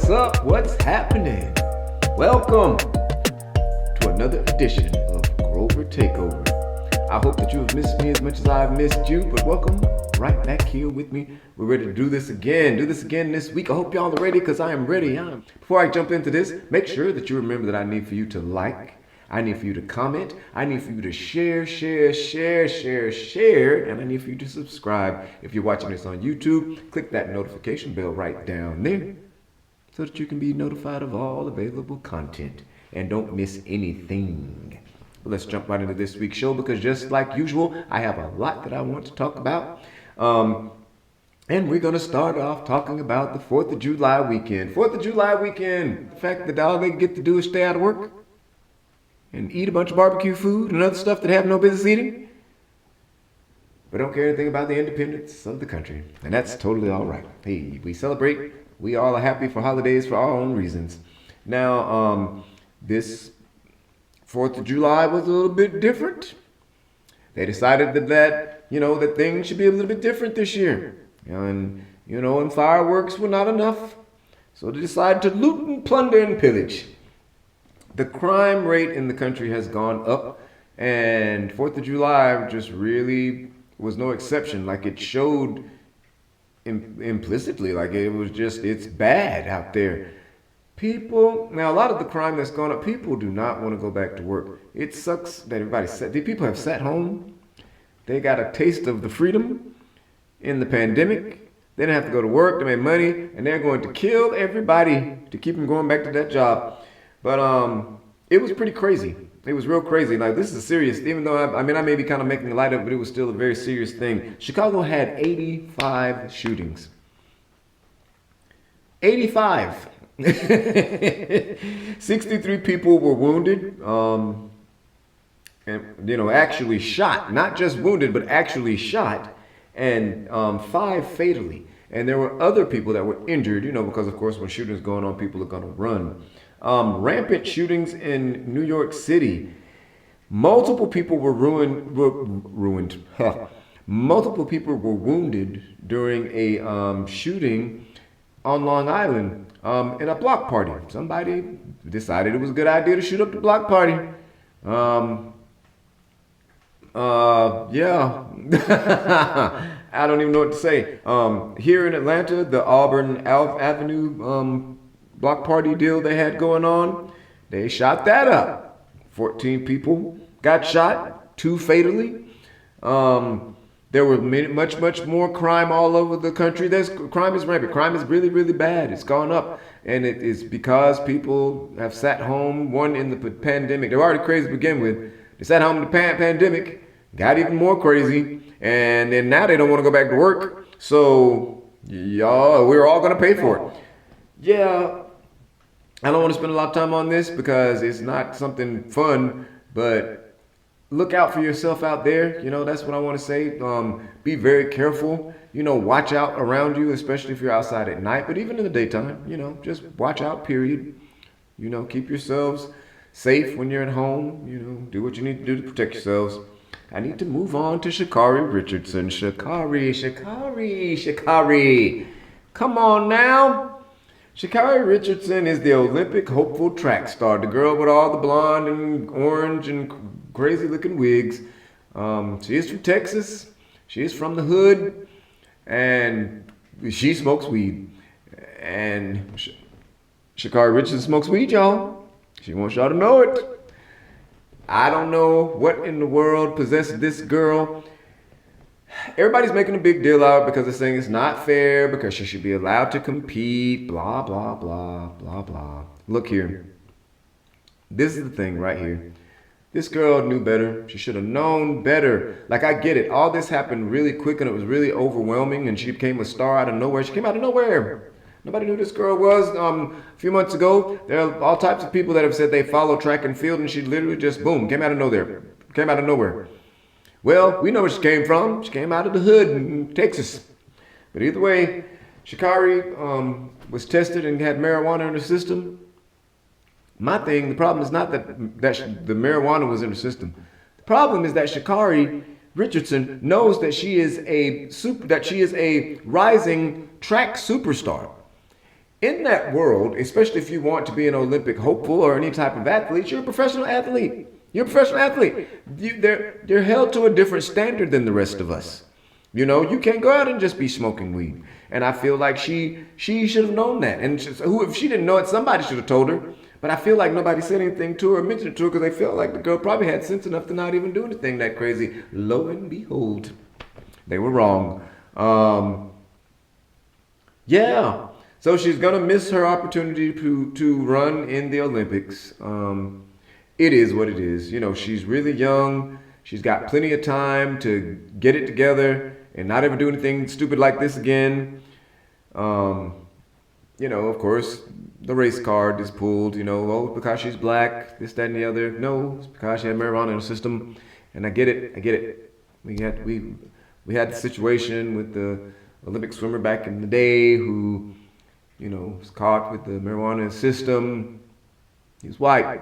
What's up? What's happening? Welcome to another edition of Grover Takeover. I hope that you have missed me as much as I've missed you, but welcome right back here with me. We're ready to do this again this week. I hope y'all are ready because I am ready. Before I jump into this, make sure that you remember that I need for you to like, I need for you to comment, I need for you to share, and I need for you to subscribe. If you're watching this on YouTube, click that notification bell right down there so that you can be notified of all available content and don't miss anything. Well, let's jump right into this week's show because just like usual, I have a lot that I want to talk about. And we're going to start off talking about the 4th of July weekend. 4th of July weekend, the fact that all they get to do is stay out of work and eat a bunch of barbecue food and other stuff that they have no business eating. But don't care anything about the independence of the country. And that's totally all right. Hey, we celebrate. We all are happy for holidays for our own reasons. Now, this 4th of July was a little bit different. They decided that things should be a little bit different this year. And fireworks were not enough. So they decided to loot and plunder and pillage. The crime rate in the country has gone up, and 4th of July just really was no exception. Like it showed implicitly, like it's bad out there. Now a lot of the crime that's gone up, people do not want to go back to work. It sucks that people have sat home. They got a taste of the freedom in the pandemic. They didn't have to go to work to make money, and they're going to kill everybody to keep them going back to that job. But it was pretty crazy. It was real crazy. Like, this is serious. Even though I may be kind of making light of it, but it was still a very serious thing. Chicago had 85 shootings. 85. 63 people were wounded. Actually shot. Not just wounded, but actually shot. And 5 fatally. And there were other people that were injured, because of course when shootings going on, people are going to run. Rampant shootings in New York City. Multiple people were ruined. Multiple people were wounded during a shooting on Long Island in a block party. Somebody decided it was a good idea to shoot up the block party. Yeah. I don't even know what to say. Here in Atlanta, the Auburn Avenue block party deal they had going on, they shot that up. 14 people got shot, 2 fatally. There were much more crime all over the country. Crime is rampant. Crime is really, really bad. It's gone up. And it is because people have sat home, one in the pandemic. They're already crazy to begin with. They sat home in the pandemic, got even more crazy. And then now they don't want to go back to work. So, we're all going to pay for it. Yeah. I don't want to spend a lot of time on this because it's not something fun, but look out for yourself out there. That's what I want to say. Be very careful. Watch out around you, especially if you're outside at night, but even in the daytime, just watch out, period. Keep yourselves safe when you're at home. Do what you need to do to protect yourselves. I need to move on to Shikari Richardson. Shikari. Come on now. Shikari Richardson is the Olympic hopeful track star, the girl with all the blonde and orange and crazy looking wigs. She is from Texas. She is from the hood, and she smokes weed. And Shikari Richardson smokes weed, y'all. She wants y'all to know it. I don't know what in the world possessed this girl. Everybody's making a big deal out because they're saying it's not fair, because she should be allowed to compete, blah, blah, blah, blah, blah. Look here. This is the thing right here. This girl knew better. She should have known better. Like, I get it. All this happened really quick and it was really overwhelming, and she became a star out of nowhere. She came out of nowhere. Nobody knew this girl was. A few months ago, there are all types of people that have said they follow track and field, and she literally just, boom, came out of nowhere. Well, we know where she came from. She came out of the hood in Texas. But either way, Shikari was tested and had marijuana in her system. The problem is not that the marijuana was in her system. The problem is that Shikari Richardson knows that she is a rising track superstar. in that world, especially if you want to be an Olympic hopeful or any type of athlete, you're a professional athlete. You're a professional athlete. They're held to a different standard than the rest of us. You know, you can't go out and just be smoking weed. And I feel like she should have known that. And if she didn't know it, somebody should have told her. But I feel like nobody said anything to her or mentioned it to her because they felt like the girl probably had sense enough to not even do anything that crazy. Lo and behold, they were wrong. Yeah. So she's going to miss her opportunity to run in the Olympics. It is what it is. You know, she's really young. She's got plenty of time to get it together and not ever do anything stupid like this again. You know, of course, the race card is pulled, you know, oh, because she's black, this, that, and the other. No, it's because she had marijuana in her system. And I get it. We had the situation with the Olympic swimmer back in the day who, you know, was caught with the marijuana in his system. He was white.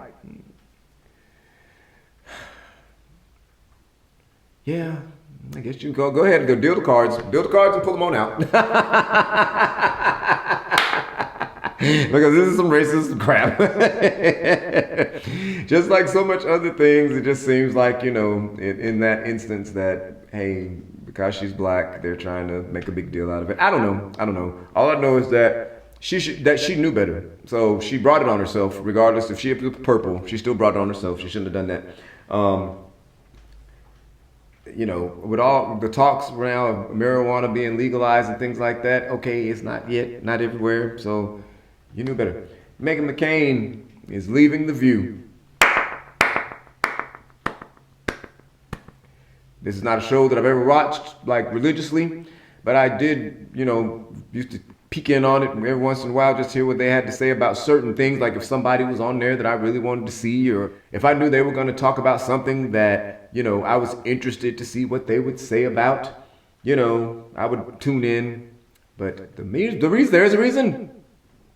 Yeah, I guess you can go ahead and go deal the cards and pull them on out. Because this is some racist crap. Just like so much other things, it just seems like, you know, in that instance that, hey, because she's black, they're trying to make a big deal out of it. I don't know. All I know is that she knew better. So she brought it on herself, regardless if she had purple, she still brought it on herself. She shouldn't have done that. You know, with all the talks now of marijuana being legalized and things like that, okay, it's not yet, not everywhere, so you knew better. Meghan McCain is leaving The View. This is not a show that I've ever watched, like, religiously, but I did, you know, used to peek in on it every once in a while, just hear what they had to say about certain things, like if somebody was on there that I really wanted to see, or if I knew they were going to talk about something that, you know, I was interested to see what they would say about, you know, I would tune in. But there's a reason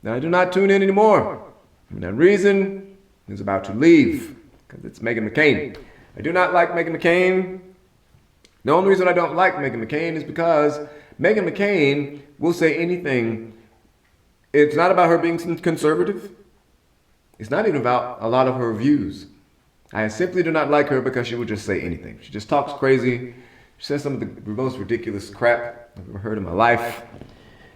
that I do not tune in anymore. And that reason is about to leave, because it's Meghan McCain. I do not like Meghan McCain. The only reason I don't like Meghan McCain is because Meghan McCain will say anything. It's not about her being conservative. It's not even about a lot of her views. I simply do not like her because she will just say anything. She just talks crazy. She says some of the most ridiculous crap I've ever heard in my life.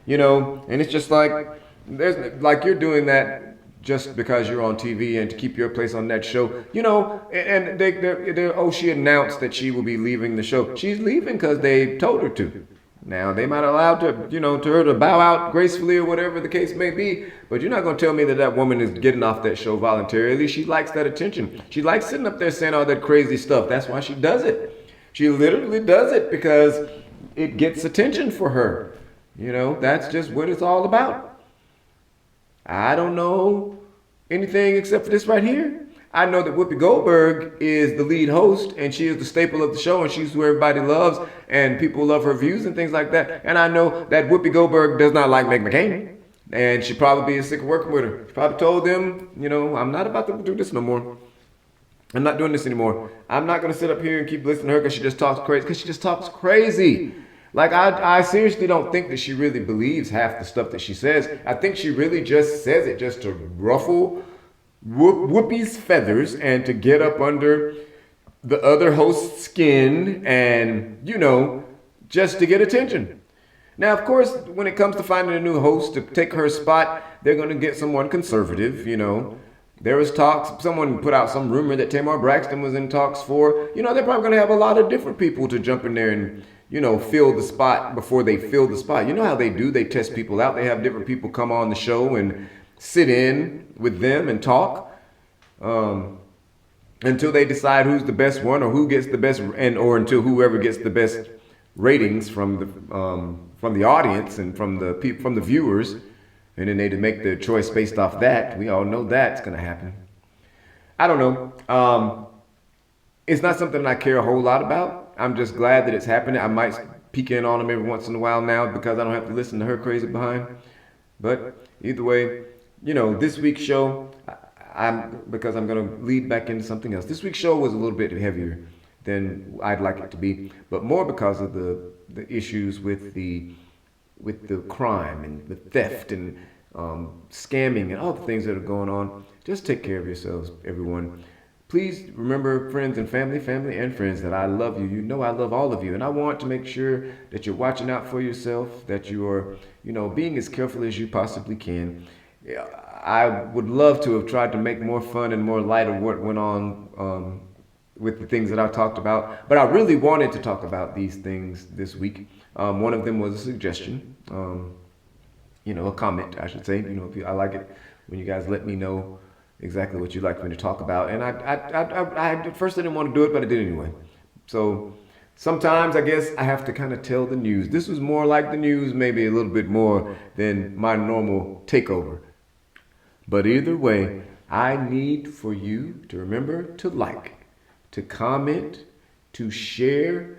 You know, and it's just like, you're doing that just because you're on TV and to keep your place on that show. You know, and she announced that she will be leaving the show. She's leaving because they told her to. Now, they might allow her to bow out gracefully or whatever the case may be, but you're not going to tell me that woman is getting off that show voluntarily. She likes that attention. She likes sitting up there saying all that crazy stuff. That's why she does it. She literally does it because it gets attention for her. You know, that's just what it's all about. I don't know anything except for this right here. I know that Whoopi Goldberg is the lead host, and she is the staple of the show, and she's who everybody loves, and people love her views and things like that. And I know that Whoopi Goldberg does not like Meghan McCain, and she probably is sick of working with her. She probably told them, you know, I'm not about to do this no more. I'm not doing this anymore. I'm not going to sit up here and keep listening to her because she just talks crazy. Because she just talks crazy. Like, I seriously don't think that she really believes half the stuff that she says. I think she really just says it just to ruffle Whoopi's feathers and to get up under the other host's skin and, you know, just to get attention. Now, of course, when it comes to finding a new host to take her spot, they're going to get someone conservative, you know. There was talks, someone put out some rumor that Tamar Braxton was in talks for. You know, they're probably going to have a lot of different people to jump in there and, you know, fill the spot before they fill the spot. You know how they do? They test people out. They have different people come on the show and sit in with them and talk until they decide who's the best one or who gets the best, or until whoever gets the best ratings from the audience and from the viewers, and then they make their choice based off that. We all know that's going to happen. I don't know. It's not something I care a whole lot about. I'm just glad that it's happening. I might peek in on them every once in a while now because I don't have to listen to her crazy behind. But either way, you know, this week's show, because I'm going to lead back into something else. This week's show was a little bit heavier than I'd like it to be, but more because of the issues with the crime and the theft and scamming, and all the things that are going on. Just take care of yourselves, everyone. Please remember, friends and family and friends, that I love you. You know I love all of you, and I want to make sure that you're watching out for yourself, that you are, being as careful as you possibly can. Yeah, I would love to have tried to make more fun and more light of what went on with the things that I talked about, but I really wanted to talk about these things this week. One of them was a suggestion, a comment, I should say. I like it when you guys let me know exactly what you'd like me to talk about. And I at first I didn't want to do it, but I did anyway. So sometimes I guess I have to kind of tell the news. This was more like the news, maybe a little bit more than my normal takeover. But either way, I need for you to remember to like, to comment, to share,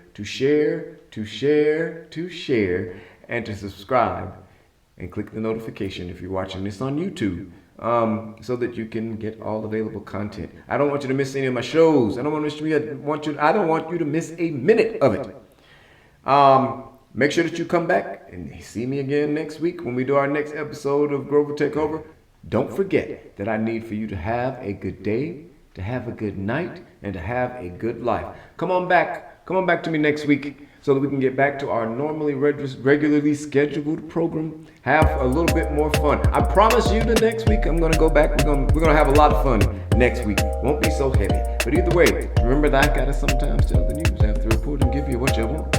and to subscribe. And click the notification if you're watching this on YouTube, so that you can get all available content. I don't want you to miss any of my shows. I don't want you to miss a minute of it. Make sure that you come back and see me again next week when we do our next episode of Grover Takeover. Don't forget that I need for you to have a good day, to have a good night, and to have a good life. Come on back to me next week so that we can get back to our normally regularly scheduled program. Have a little bit more fun. I promise you the next week I'm going to go back. We're going to have a lot of fun next week. Won't be so heavy. But either way, remember that I got to sometimes tell the news. I have to report and give you what you want.